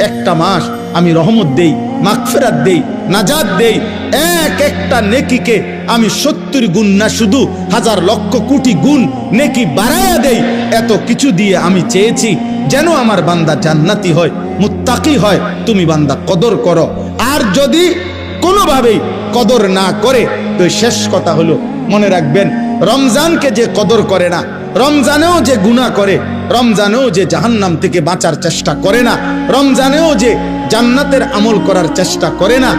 একটা মাস আমি রহমত দেই, মাগফিরাত দেই, নাজাত দেই। এক একটা নেকিকে আমি 70 গুণ না, শুধু হাজার লক্ষ কোটি গুণ নেকি বাড়ায়া দেই। এত কিছু দিয়ে আমি চেয়েছি যেন আমার বান্দা জান্নাতি হয়, মুত্তাকি হয়। তুমি বান্দা কদর করো। আর যদি কোনোভাবেই কদর না করে, তো শেষ কথা হলো, মনে রাখবেন, রমজানকে যে কদর করে না, রমজানেও যে গুনাহ করে, রমজানেও যে জাহান্নাম থেকে বাঁচার চেষ্টা করে না, রমজানেও যে জান্নাতের আমল করার চেষ্টা করে না,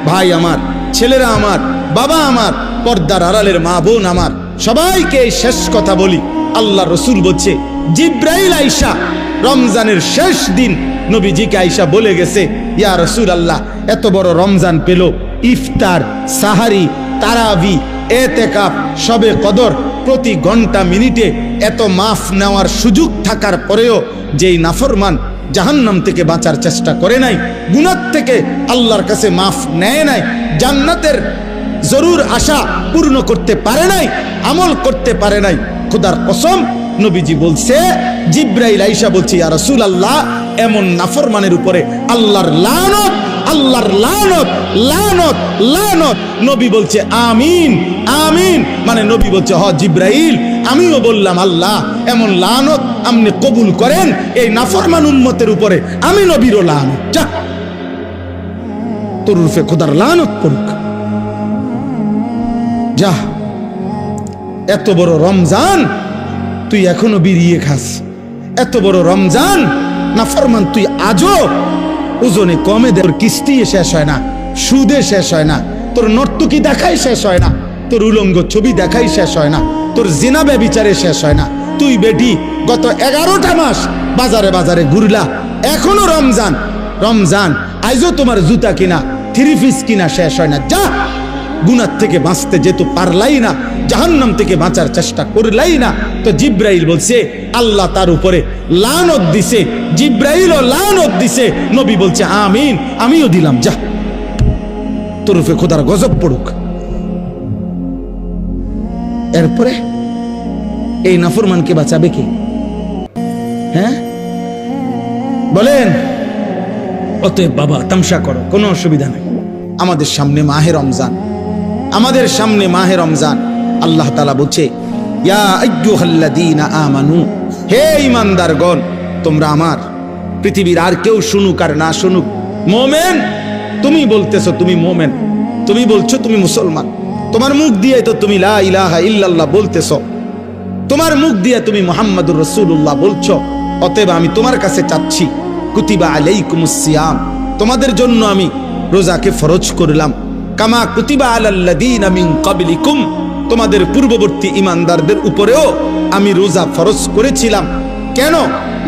ভাই আমার, ছেলেরা আমার, বাবা আমার, পর্দার আড়ালের মা বোন আমার, সবাইকে এই শেষ কথা বলি। আল্লাহ রসুল বলছে, জিব্রাইল আইসা রমজানের শেষ দিন নবীজিকে আইসা বলে গেছে, ইয়া রাসূল আল্লাহ, এত বড় রমজান পেল, ইফতার, সাহারি, তারাবি, এতেকাফ, শবে কদর, প্রতি ঘন্টা মিনিটে এত মাফ নেওয়ার সুযোগ থাকার পরেও যেই নাফরমান জাহান্নাম থেকে বাঁচার চেষ্টা করে নাই, গুনাহ থেকে আল্লাহর কাছে মাফ নেয় নাই, জান্নাতের জরুর আশা পূর্ণ করতে পারে নাই, আমল করতে পারে নাই, খোদার কসম নবীজি বলছে, জিব্রাইল আইসা বলছে, ইয়া রাসূলুল্লাহ, এমন নাফরমানের উপরে আল্লাহর লানত, আল্লাহর লানত, লানত, লানত। নবী বলছে আমিন, আমিন। মানে নবী বলছে, হ জিব্রাইল, আমিও বললাম আল্লাহ, এমন লানত আপনি কবুল করেন এই নাফরমান উম্মতের উপরে, আমি নবীরও লানত। যা, তোর রূপে খোদার লানত পড়ুক। যা, এত বড় রমজান তুই এখনো বিড়িয়ে খাস, এত বড় রমজান নাফরমান তুই আজও ওজনে কমে দে, তোর কিস্তি শেষ হয় না, সুদে শেষ হয় না, তোর নর্তকী দেখাই শেষ হয় না, তোর উলঙ্গ ছবি দেখাই শেষ হয় না, তোর জিনা ব্যভিচারে শেষ হয় না। তুই বেটি গত 11টা মাস বাজারে বাজারে ঘুরলা, এখনো রমজান, রমজান আইজও তোমার জুতা কিনা, 3 পিস কিনা শেষ হয় না। যা, গুনাহ থেকে বাঁচতে যেহেতু পারলাই না, জাহান্নাম থেকে বাঁচার চেষ্টা করলাই না, তো জিব্রাইল বলছে আল্লাহ তার উপরে লানত দিছে, জিব্রাইলও লানত দিছে। নবী বলছে আমিন, আমিও দিলাম। যা, তোর উপরে খোদার গজব পড়ুক। এরপরে এই নাফরমানকে বাঁচাবে কে? হ্যাঁ বলেন? অতএব বাবা, তামসা করো, কোনো অসুবিধা নেই। আমাদের সামনে মাহে রমজান, আমাদের সামনে মাহে রমজান। আল্লাহ তাআলা বলছে, ইয়া আইয়ুহাল্লাযীনা আমানু, হে ঈমানদারগণ, তোমরা আমার, পৃথিবীর আর কেউ শুনুক আর না শুনুক, মুমিন, তুমি বলতেছো তুমি মুমিন, তুমি বলছো তুমি মুসলমান, তোমার মুখ দিয়ে তো তুমি লা ইলাহা ইল্লাল্লাহ বলতেছো, তোমার মুখ দিয়ে তুমি মুহাম্মাদুর রাসূলুল্লাহ বলছো। অতএব আমি তোমার কাছে চাচ্ছি, কুতিবা আলাইকুমুস সিয়াম, তোমাদের জন্য আমি রোজাকে ফরজ করলাম, কামা কুতিবা আলাল্লাযীনা মিন ক্বাবলিকুম, তোমাদের পূর্ববর্তী ঈমানদারদের উপরেও আমি রোজা ফরজ করেছিলাম। কেন?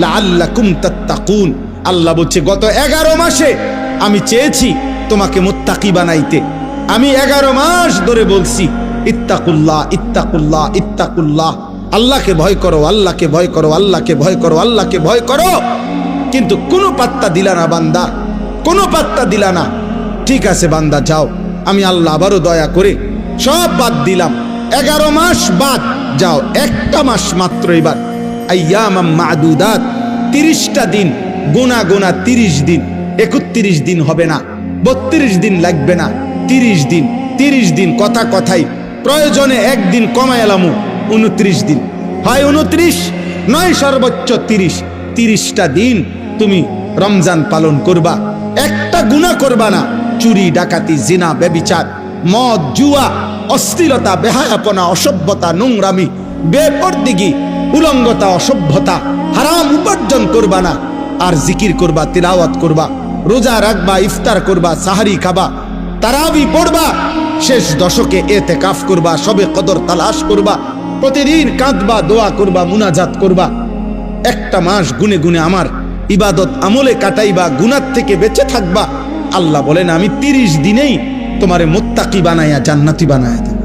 লাআল্লাকুম তাত্তাকুন। আল্লাহ বলছে, গত 11 মাসে আমি চেয়েছি তোমাকে মুত্তাকি বানাইতে। আমি 11 মাস ধরে বলছি, ইত্তাকুল্লাহ, ইত্তাকুল্লাহ, ইত্তাকুল্লাহ, আল্লাহকে ভয় করো, আল্লাহকে ভয় করো, আল্লাহকে ভয় করো, আল্লাহকে ভয় করো। কিন্তু কোনো পাত্তা দিলা না বান্দা, কোনো পাত্তা দিলা না। ঠিক আছে বান্দা, যাও, আমি আল্লাহ আবারও দয়া করে সব বাদ দিলাম। 11 মাস বাদ, যাও, একটা মাস মাত্র এবার, আইয়ামাম মাদুদাত, 30টা দিন, গোনা গোনা 30 দিন, 31 দিন হবে না, 32 দিন লাগবে না, 30 দিন, 30 দিন, কথা কথাই, প্রয়োজনে একদিন কমায় এলামু, 29 দিন, হয় 29 নয় সর্বোচ্চ 30, 30টা দিন তুমি রমজান পালন করবা, একটা গুনাহ করবা না। চুরি, ডাকাতি, জিনা, ব্যভিচার, মদ, জুয়া, অশ্লীলতা, বেহায়াপনা, অসভ্যতা, নোংরামি, বেপরদিগি, উলঙ্গতা, অসভ্যতা, হারাম উপার্জন করবা না। আর জিকির করবা, তিলাওয়াত করবা, রোজা রাখবা, ইফতার করবা, সাহারি খাবা, তারাবি পড়বা, শেষ দশকে এতেকাফ করবা, শবে কদর তালাশ করবা, প্রতিদিন কাঁদবা, দোয়া করবা, মুনাজাত করবা। একটা মাস গুনে গুনে আমার ইবাদত আমলে কাটাইবা, গুনাহ থেকে বেঁচে থাকবা। আল্লাহ বলেন, আমি 30 দিনেই তোমারে মুত্তাকি বানায়া জান্নাতি বানায়া দেব,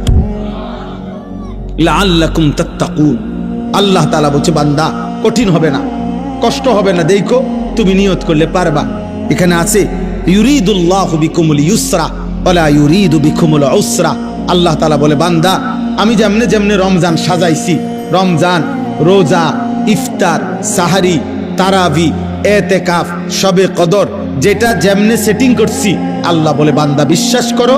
লাআল্লাকুম তাত্তাকুন। আল্লাহ তাআলা বলছে, বান্দা, কঠিন হবে না, কষ্ট হবে না, দেখো তুমি নিয়ত করলে পারবা। এখানে আছে, ইউরিদুল্লাহু বিকুমুল ইউসরা ওয়ালা ইউরিদু বিকুমুল উসরা। আল্লাহ তাআলা বলে, বান্দা, আমি যেমনে যেমনে রমজান সাজাইছি, রমজান, রোজা, ইফতার, সাহারি, তারাবি, এতেকাফ, শবে কদর, যেটা যেমনে সেটিং করছি, আল্লাহ বলে বান্দা বিশ্বাস করো,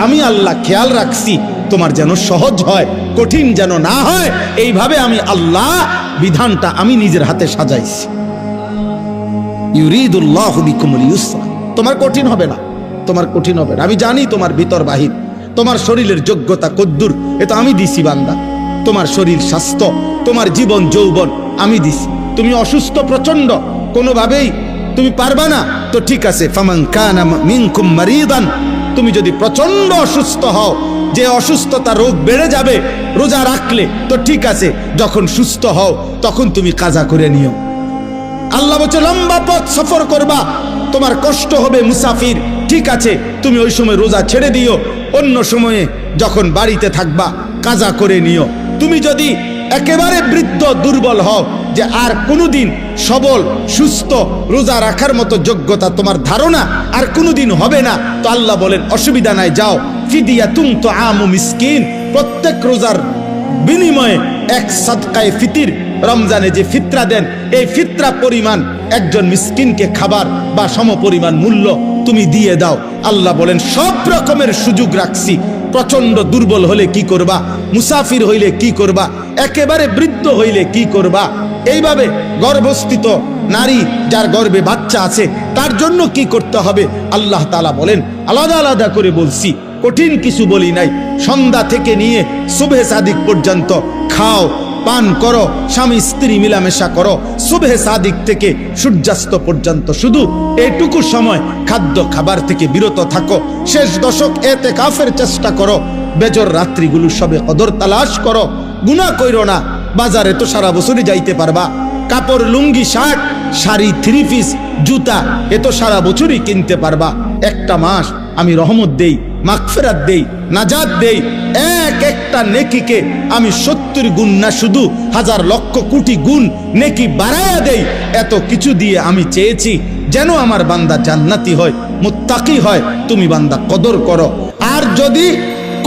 আমি আল্লাহ খেয়াল রাখছি তোমার যেন সহজ হয়, কঠিন যেন না হয়। এইভাবে আমি আল্লাহ বিধানটা আমি নিজের হাতে সাজাইছি। ইউরিদুল্লাহু বিকুমুল ইউসরা, তোমার কঠিন হবে না, তোমার কঠিন হবে না। আমি জানি তোমার ভিতর বাহির, তোমার শরীরের যোগ্যতা কদ্দুর, এ তো আমি দিছি বান্দা। তোমার শরীর স্বাস্থ্য, তোমার জীবন যৌবন আমি দিছি। তুমি অসুস্থ প্রচন্ড, কোনোভাবেই তুমি পারবা না, তো ঠিক আছে, ফামান কানা মিনকুম মারিদান, তুমি যদি প্রচন্ড অসুস্থ হও, যে অসুস্থতা রোগ বেড়ে যাবে রোজা রাখলে, তো ঠিক আছে, যখন সুস্থ হও তখন তুমি কাজা করে নিও। আল্লাহ বলছে লম্বা পথ সফর করবা, তোমার কষ্ট হবে মুসাফির, ঠিক আছে, তুমি ওই সময় রোজা ছেড়ে দিও, অন্য সময়ে যখন বাড়িতে থাকবা কাজা করে নিও। তুমি যদি একেবারে বৃদ্ধ দুর্বল হও, যে আর কোনোদিন সবল সুস্থ রোজা রাখার মতো যোগ্যতা তোমার ধারণা আর কোনোদিন হবে না, তো আল্লাহ বলেন অসুবিধা নাই, যাও ফিদিয়াতুন তুআমু মিসকিন, প্রত্যেক রোজার বিনিময়ে এক সাদকায়ে ফিতির, রমজানে যে ফিতরা দেন এই ফিতরা পরিমাণ একজন মিসকিনকে খাবার বা সমপরিমাণ মূল্য তুমি দিয়ে দাও। আল্লাহ বলেন সব রকমের সুযোগ রাখছি, প্রচন্ড দুর্বল হলে কি করবা, মুসাফির হইলে কি করবা, একেবারে বৃদ্ধ হইলে কি করবা, এইভাবে গর্ভস্থিত নারী যার গর্ভে বাচ্চা আছে তার জন্য কি করতে হবে, আল্লাহ তাআলা বলেন আলাদা আলাদা করে বলছি, কঠিন কিছু বলি নাই। সন্ধ্যা থেকে নিয়ে সুবহে সাদিক পর্যন্ত খাও, পান করো, স্বামী স্ত্রী মিলামেশা করো, সুবহে সাদিক থেকে সূর্যাস্ত পর্যন্ত শুধু এইটুকু সময় খাদ্য খাবার থেকে বিরত থাকো, শেষ দশক এতেকাফের চেষ্টা করো, বেজর রাত্রিগুলো সবে কদর তালাশ করো, গুনাহ কইরো না। বাজারে তো সারা বছরই যাইতে পারবা, কাপড় লুঙ্গি শার্ট শাড়ি থ্রি পিস জুতা এ তো সারা বছরই কিনতে পারবা। একটা মাস আমি রহমত দেই, মাগফিরাত দেই, নাজাত দেই, এক একটা নেকিকে আমি 70 গুণ না শুধু হাজার লক্ষ কোটি গুণ নেকি বাড়ায়া দেই। এত কিছু দিয়ে আমি চেয়েছি যেন আমার বান্দা জান্নাতি হয়, মুত্তাকি হয়। তুমি বান্দা কদর করো, আর যদি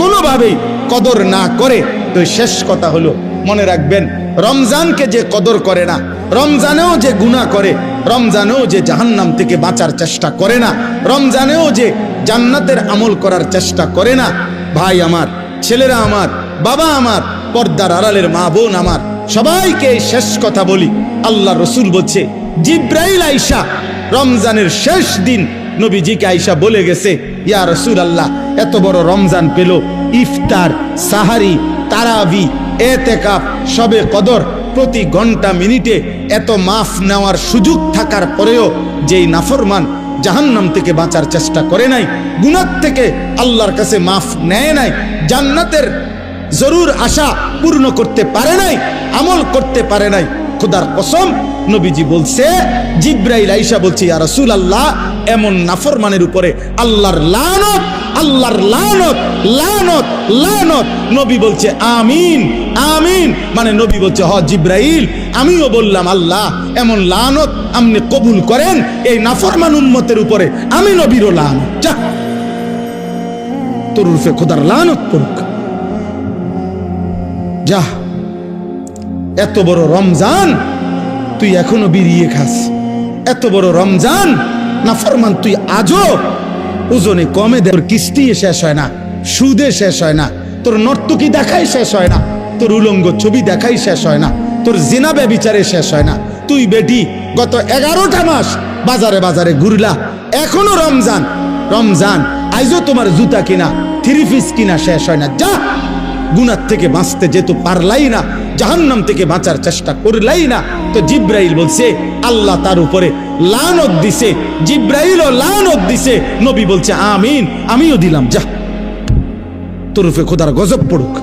কোনোভাবেই কদর না করে তো শেষ কথা হলো মনে রাখবেন, রমজানকে যে কদর করে না, রমজানেও যে গুনাহ করে, রমজানেও যে জাহান্নাম থেকে বাঁচার চেষ্টা করে না, রমজানেও যে জান্নাতের আমল করার চেষ্টা করে না, ভাই আমার, ছেলেরা আমার, বাবা আমার, পর্দার আড়ালের মা বোন আমার, সবাইকে শেষ কথা বলি। আল্লাহ রসুল বলছে জিব্রাইল আইসা রমজানের শেষ দিন নবীজিকে আইসা বলে গেছে, ইয়া রাসূলুল্লাহ, এত বড় রমজান পেল, ইফতার, সাহারি, তারাবি, এতেকাফ, শবে কদর, প্রতি ঘন্টা মিনিটে এত মাফ নেওয়ার সুযোগ থাকার পরেও যেই নাফরমান জাহান্নাম থেকে বাঁচার চেষ্টা করে নাই, গুনাহ থেকে আল্লাহর কাছে মাফ নেয় নাই, জান্নাতের জরুর আশা পূর্ণ করতে পারে নাই, আমল করতে পারে নাই, খোদার কসম নবীজি বলছে, জিব্রাইল আইসা বলছে, ইয়া রাসূলুল্লাহ, এমন নাফরমানের উপরে আল্লাহর লানত, আল্লাহর লানত, লানত, লানত। নবী বলছে আমিন, আমিন, মানে নবী বলছে হ জিব্রাইল, আমিও বললাম আল্লাহ এমন লানত আপনি কবুল করেন এই নাফরমান উম্মতের উপরে, আমি নবীরও লানত, যা তোর রূপে খোদার লানত পড়ুক, যা। এত বড় রমজান তুই এখনো বিড়িয়ে খাস, এত বড় রমজান নাফরমান তুই আজও ওজনে কমে দে, তোর কিস্তি শেষ হয় না, সুদে শেষ হয় না, তোর নর্তকী দেখাই শেষ হয় না, তোর উলঙ্গ ছবি দেখাই শেষ হয় না, তোর জিনা ব্যভিচারে শেষ হয় না। তুই বেটি গত 11টা মাস বাজারে বাজারে ঘুরলা, এখনো রমজান, রমজান আইজও তোমার জুতা কিনা থ্রি পিস কিনা শেষ হয় না, যা। গুনাহ থেকে বাঁচতে যেহেতু পারলাই না, জাহান্নাম থেকে বাঁচার চেষ্টা করলাই না, তো জিব্রাইল বলছে আল্লাহ তার উপরে লানত দিছে, জিব্রাইলও লানত দিছে, নবী বলছে আমিন, আমিও দিলাম, যা তোর উপরে খোদার গজব পড়ুক।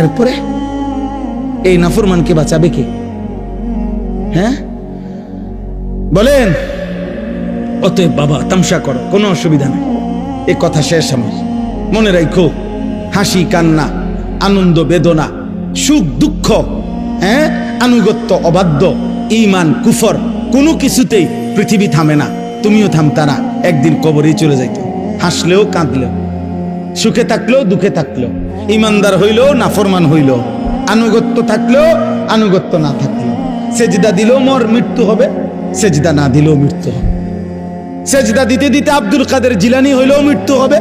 এরপরে এই নাফরমানকে বাঁচাবে কে? হ্যাঁ বলেন? অতএব বাবা তামসা করো, কোনো অসুবিধা নেই, এ কথা শেষ আমার। মনে রাখো, হাসি কান্না, আনন্দ বেদনা, সুখ দুঃখ, হ্যাঁ, আনুগত্য অবাধ্য, ঈমান কুফর, কোনো কিছুতেই পৃথিবী থামে না, তুমিও থামতা না, একদিন কবরেই চলে যাইত। হাসলেও কাঁদলেও, সুখে থাকলেও দুঃখে থাকলেও, ইমানদার হইলেও নাফরমান হইলেও, আনুগত্য থাকলেও আনুগত্য না থাকলেও, সেজদা দিলেও মৃত্যু হবে, সেজদা না দিলেও মৃত্যু হবে। সেজদা দিতে দিতে আব্দুল কাদের জিলানী হইলেও মৃত্যু হবে,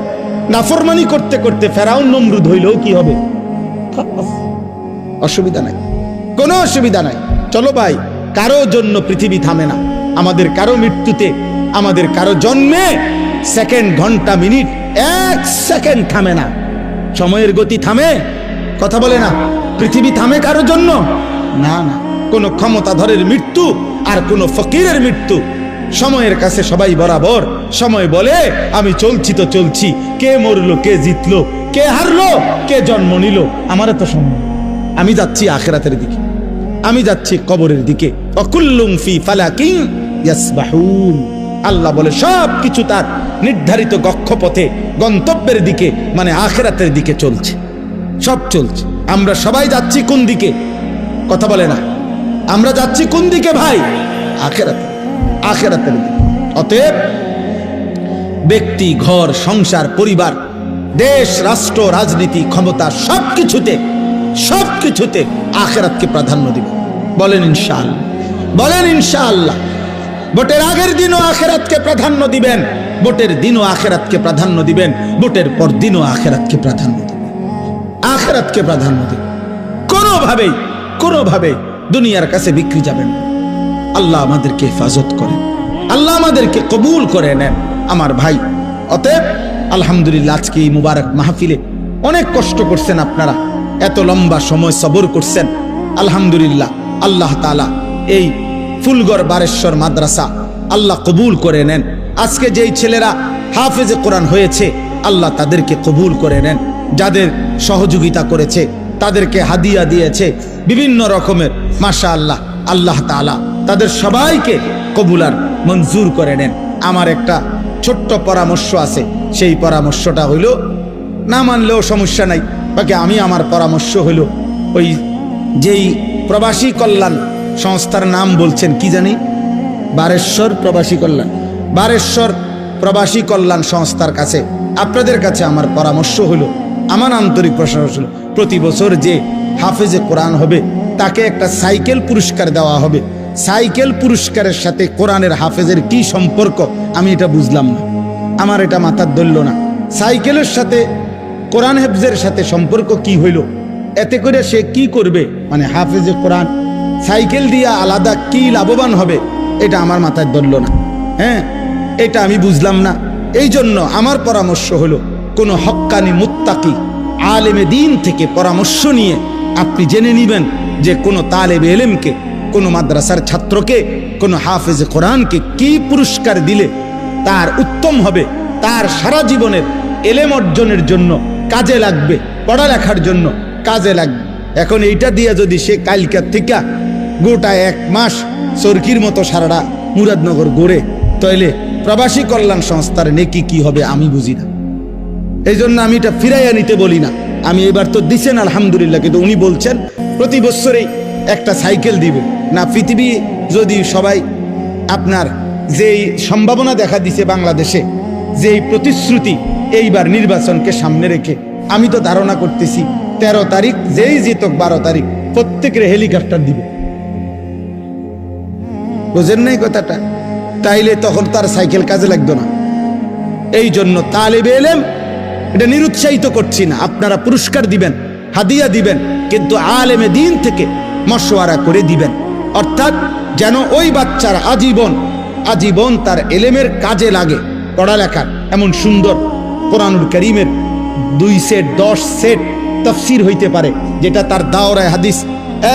নাফরমানি করতে করতে ফেরাউন নমরুদ হইলেও কি হবে? অসুবিধা নাই, কোনো অসুবিধা নাই। চলো ভাই, কারো জন্য পৃথিবী থামে না। আমাদের কারো মৃত্যুতে, আমাদের কারো জন্মে সেকেন্ড, ঘন্টা, মিনিট, এক সেকেন্ড থামে না। সময়ের গতি থামে? কথা বলে না। পৃথিবী থামে কারো জন্য? না না। কোন ক্ষমতাধরের মৃত্যু আর কোন ফকিরের মৃত্যু সময়ের কাছে সবাই বরাবর। সময় বলে আমি চলছি তো চলছি, কে মরলো, কে জিতলো, কে হারলো, কে জন্ম নিল, আমার তো সময়। আমি যাচ্ছি আখিরাতের দিকে, আমি যাচ্ছি কবরের দিকে। অকুল্লুম ফি ফালাকিন ইয়াসবাহুন। আল্লাহ বলে সব কিছু তার নির্ধারিত কক্ষপথে, গন্তব্যের দিকে, মানে আখিরাতের দিকে চলছে, সব চলছে। আমরা সবাই যাচ্ছি কোন দিকে? কথা বলে না। আমরা যাচ্ছি কোন দিকে ভাই? আখিরাতে, আখিরাতের দিকে। অতএব ব্যক্তি, ঘর, সংসার, পরিবার, দেশ, রাষ্ট্র, রাজনীতি, ক্ষমতা, সবকিছুতে আখিরাতকে প্রাধান্য দিবে। বলেন ইনশাআল্লাহ, বলেন ইনশাআল্লাহ। ভোটের আগের দিনও আখিরাতকে প্রাধান্য দিবেন, ভোটের দিনও আখিরাতকে প্রাধান্য দিবেন, ভোটের পর দিনও আখিরাতকে প্রাধান্য দিবেন, আখিরাতকে প্রাধান্য দিবেন। কোনোভাবেই দুনিয়ার কাছে বিক্রি যাবেন না। আল্লাহ আমাদেরকে হেফাজত করেন, আল্লাহ আমাদেরকে কবুল করে নেন আমার ভাই। অতএব আলহামদুলিল্লাহ, আজকে এই মুবারক মাহফিলে অনেক কষ্ট করছেন আপনারা, এত লম্বা সময় সবর করছেন। আলহামদুলিল্লাহ, আল্লাহ তাআলা এই ফুলগড় বারেশ্বর মাদ্রাসা আল্লাহ কবুল করে নেন। আজকে যেই ছেলেরা হাফেজে কোরআন হয়েছে, আল্লাহ তাদেরকে কবুল করে নেন। যাদের সহযোগিতা করেছে, তাদেরকে হাদিয়া দিয়েছে বিভিন্ন রকমের, মাশাআল্লাহ, আল্লাহ তাআলা তাদের সবাইকে কবুলার মঞ্জুর করে নেন। আমার একটা ছোট্ট পরামর্শ আছে, সেই পরামর্শটা হইল, না মানলেও সমস্যা নাই, বাকি আমি আমার পরামর্শ হইল, ওই যেই প্রবাসী কল্যাণ সংস্থার নাম বলছেন কি জানি, বারেশ্বর প্রবাসী কল্যাণ, বারেশ্বর প্রবাসী কল্যাণ সংস্থার কাছে, আপনাদের কাছে আমার পরামর্শ হলো, আমার আন্তরিক প্রশংসা হলো, প্রতি বছর যে হাফেজে কোরআন হবে তাকে একটা সাইকেল পুরস্কার দেওয়া হবে। সাইকেল পুরস্কারের সাথে কোরআনের হাফেজের কি সম্পর্ক আমি এটা বুঝলাম না, আমার এটা মাথার ধরল না। সাইকেলের সাথে কোরআন হেফজের সাথে সম্পর্ক কি হইল? এতে করে সে কি করবে? মানে হাফেজে কোরআন সাইকেল দিয়া আলাদা কি লাভবান হবে, এটা আমার মাথায় ধরল না। হ্যাঁ, এটা আমি বুঝলাম না। এই জন্য আমার পরামর্শ হলো, কোনো হক্কানি মুত্তাকি আলেমে দিন থেকে পরামর্শ নিয়ে আপনি জেনে নেবেন যে কোনো তালেবে এলেমকে, কোনো মাদ্রাসার ছাত্রকে, কোনো হাফেজে কোরআনকে কি পুরস্কার দিলে তার উত্তম হবে, তার সারা জীবনের এলেম অর্জনের জন্য কাজে লাগবে, পড়ালেখার জন্য কাজে লাগবে। এখন এইটা দিয়ে যদি সে কালকার থেকে গোটা এক মাস চরকির মতো সারাটা মুরাদনগর গড়ে, তাইলে প্রবাসী কল্যাণ সংস্থার নেকি কি হবে আমি বুঝি না। এই জন্য আমি এটা ফিরাইয়া নিতে বলি না। আমি এবার তো দিছেন আলহামদুলিল্লাহ, কিন্তু উনি বলছেন প্রতি বছরেই একটা সাইকেল দিবে না। পৃথিবী যদি সবাই আপনার যেই সম্ভাবনা দেখা দিছে বাংলাদেশে, যেই প্রতিশ্রুতি এইবার নির্বাচনকে সামনে রেখে, আমি তো ধারণা করতেছি 13 তারিখ যেই জিতক 12 তারিখ প্রত্যেকের হেলিকপ্টার দিবে। বুঝেন নাই কথাটা? তাইলে তখন তার সাইকেল কাজে লাগতো না। এই জন্য তালেবে এলেম, এটা নিরুৎসাহিত করছি না, আপনারা পুরস্কার দিবেন, হাদিয়া দিবেন, কিন্তু আলেমে দিন থেকে মশওয়ারা করে দিবেন। অর্থাৎ যেন ওই বাচ্চার আজীবন তার এলেমের কাজে লাগে, পড়ালেখার। এমন সুন্দর কোরআনুল কারীমের 2 সেট 10 সেট তাফসীর হইতে পারে, যেটা তার দাওরায়ে হাদিস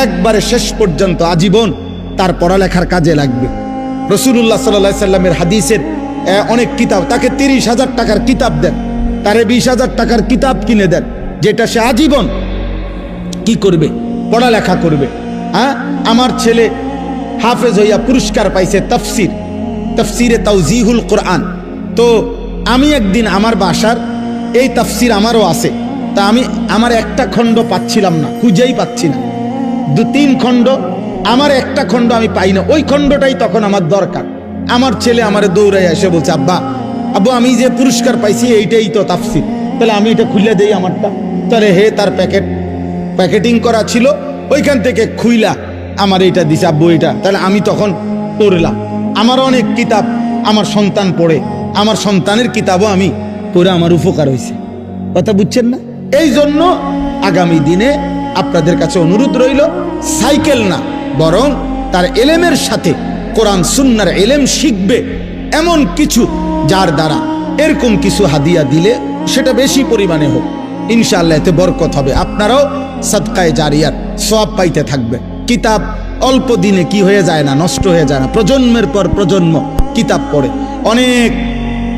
একবারে শেষ পর্যন্ত আজীবন তার পড়ালেখার কাজে লাগবে। রাসূলুল্লাহ সাল্লাল্লাহু আলাইহি সাল্লামের হাদিসের অনেক কিতাব, তাকে 30,000 টাকার কিতাব দেন, তারে 20,000 টাকার কিতাব কিনে দেন, যেটা সে আজীবন কি করবে? পড়ালেখা করবে। হ্যাঁ, আমার ছেলে হাফেজ হইয়া পুরস্কার পাইছে তাফসিরে তাওজিহুল কোরআন। তো আমি একদিন আমার বাসার এই তাফসির আমারও আছে, তা আমি আমার একটা খণ্ড পাচ্ছিলাম না, খুঁজেই পাচ্ছি না। 2-3 খণ্ড, আমার একটা খণ্ড আমি পাই না, ওই খণ্ডটাই তখন আমার দরকার। আমার ছেলে আমারে দৌড়াই এসে বলছে, আব্বু আমি যে পুরস্কার পাইছি এইটাই তো তাফসির, তাহলে আমি এটা খুলে দেই আমারটা। তাহলে হে, তার প্যাকেটিং করা ছিল, ওইখান থেকে খুইলা আমার এটা দিছে আব্বু এটা, তাহলে আমি তখন পড়লাম। আমার অনেক কিতাব আমার সন্তান পড়ে, আমার সন্তানের কিতাবও আমি পড়ে আমার উপকার হয়েছে। কথা বুঝছেন না? এই জন্য আগামী দিনে আপনাদের কাছে অনুরোধ রইল, সাইকেল না বরং তার এলেমের সাথে কোরআন সুন্নাহর এলেম শিখবে এমন কিছু, যার দ্বারা এরকম কিছু হাদিয়া দিলে সেটা বেশি পরিমাণে হোক, ইনশাআল্লাহ এতে বরকত হবে। আপনারাও সাদকায়ে জারিয়ার সওয়াব পাইতে থাকবে। কিতাব অল্প দিনে কি হয়ে যায় না, নষ্ট হয়ে যায় না। প্রজন্মের পর প্রজন্ম কিতাব পড়ে। অনেক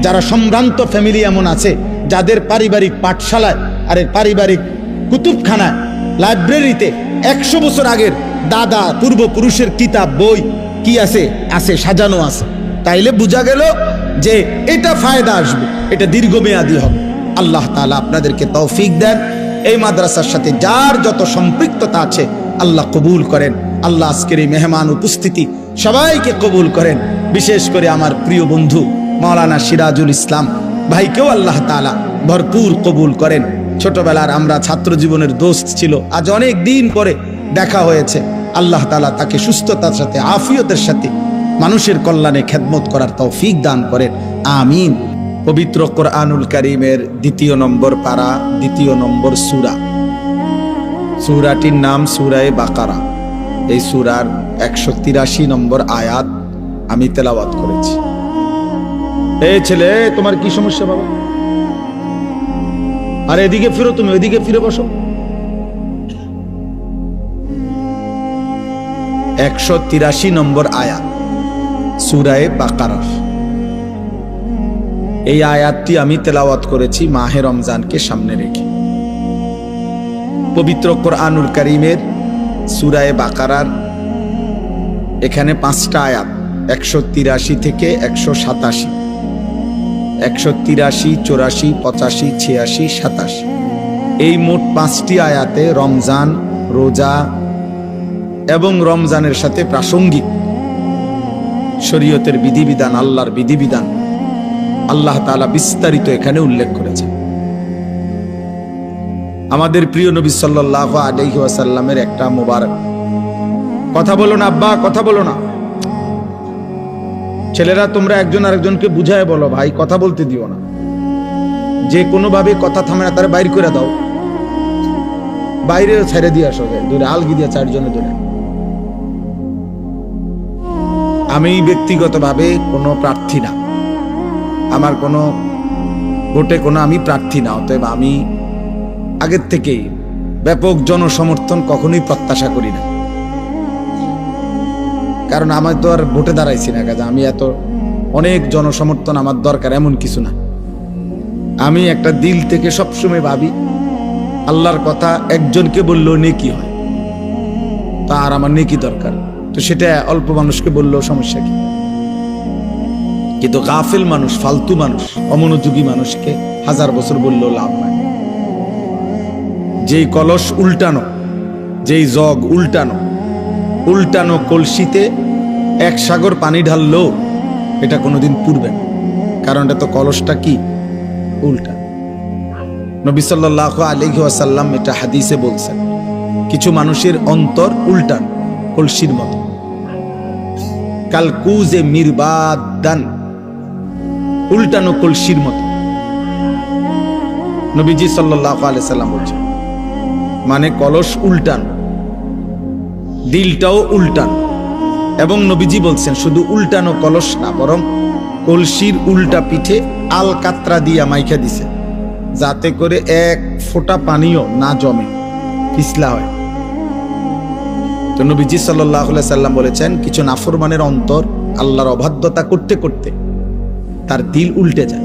যারা সম্ভ্রান্ত ফ্যামিলি এমন আছে যাদের পারিবারিক পাঠশালায় আর পারিবারিক কুতুবখানায় লাইব্রেরিতে 100 বছর আগের দাদা পূর্বপুরুষের কিতাব বই কি আছে আছে সাজানো আছে। তাইলে বোঝা গেল যে এটা ফায়দা আসবে, এটা দীর্ঘমেয়াদী হবে। আল্লাহ তাআলা আপনাদেরকে তৌফিক দেন। এই মাদ্রাসার সাথে যার যত সম্পৃক্ততা আছে আল্লাহ কবুল করেন। আল্লাহ আজকের এই মেহমান উপস্থিতি সবাইকে কবুল করেন। বিশেষ করে আমার প্রিয় বন্ধু মাওলানা সিরাজুল ইসলাম ভাইকেও আল্লাহ তাআলা ভরপুর কবুল করেন। ছোটবেলার আমরা ছাত্র জীবনের দোস্ত ছিল, আজ অনেক দিন পরে দেখা হয়েছে। আল্লাহ তাআলা তাকে সুস্থতার সাথে আফিয়তের সাথে মানুষের কল্যাণে খেদমত করার তৌফিক দান করেন, আমিন। পবিত্র কোরআনুল কারীমের 2 নম্বর পারা 2 নম্বর সূরা, সূরাটির নাম সূরায়ে বাকারা। এই সূরার 183 নম্বর আয়াত আমি তেলাওয়াত করেছি। এই ছেলে, তোমার কি সমস্যা বাবা? আরে এদিকে ফিরো, তুমি ওইদিকে ফিরে বসো। 183 নম্বর আয়াত সূরায়ে বাকারা। এই আয়াতটি আমি তেলাওয়াত করেছি মাহে রমজানকে সামনে রেখে। পবিত্র কোরআনুল কারীমের সূরায়ে বাকারার এখানে 5টা আয়াত, 183 থেকে 187, 183, 84, 85, 86, 27। এই মোট 5টি আয়াতে রমজান, রোজা এবং রমজানের সাথে প্রাসঙ্গিক শরীয়তের বিধিবিধান, আল্লাহর বিধিবিধান আল্লাহ তাআলা বিস্তারিত এখানে উল্লেখ করেছেন। আমাদের প্রিয় নবী সাল্লাল্লাহু আলাইহি ওয়াসাল্লামের একটা মোবারক কথা বলো না আব্বা, কথা বলো না। ছেলেরা তোমরা একজন আরেকজনকে বুঝায় বলো, ভাই কথা বলতে দিও না। যে কোনো ভাবে কথা থামে না তারা বাইর করে দাও, বাইরে ছেড়ে দিয়ে আসো, দূরে আলগি দিয়ে 4 জনে দূরে। আমি ব্যক্তিগতভাবে কোনো প্রার্থী না, আমার কোনো ভোটে কোনো আমি প্রার্থী না, অতএব আমি আগের থেকেই ব্যাপক জনসমর্থন কখনোই প্রত্যাশা করি না। কারণ আমার তো আর ভোটে দাঁড়াইছি না, কাজে আমি এত অনেক জনসমর্থন আমার দরকার এমন কিছু না। আমি একটা দিল থেকে সবসময় ভাবি আল্লাহর কথা একজনকে বললেও নেকি হয়, তার আমার নেকি দরকার, তো সেটা অল্প মানুষকে বললেও সমস্যা কি। কিন্তু গাফিল মানুষ, ফালতু মানুষ, অমনোযোগী মানুষকে 1000 বছর বললেও লাভ নাই। যেই কলস উল্টানো, যেই জগ উল্টানো, উল্টানো কলসিতে 1 সাগর পানি ঢাললেও এটা কোনোদিন পুড়বে না, কারণ এটা তো কলসটা কি উল্টা। নবী সাল্লাল্লাহু আলাইহি ওয়াসাল্লাম এটা হাদিসে বলছেন, কিছু মানুষের অন্তর উল্টান কলসির মতো, কালকুজে মিরবাদান, উল্টানো কলসির মতো। নবীজি সাল্লাল্লাহু আলাইহি সাল্লাম বলছেন, মানে কলস উল্টান, দিলটাও উল্টান। এবং নবীজি বলছেন শুধু উল্টানো কলস না, বরং কলসির উল্টা পিঠে আল কাতরা দিয়া মাইখা দিছে, যাতে করে 1 ফোঁটা পানিও না জমে, পিছলা হয়। তো নবীজি সাল্লাল্লাহু আলাইহি সাল্লাম বলেছেন, কিছু নাফরমানের অন্তর আল্লাহর অবাধ্যতা করতে করতে তার দিল উল্টে যায়।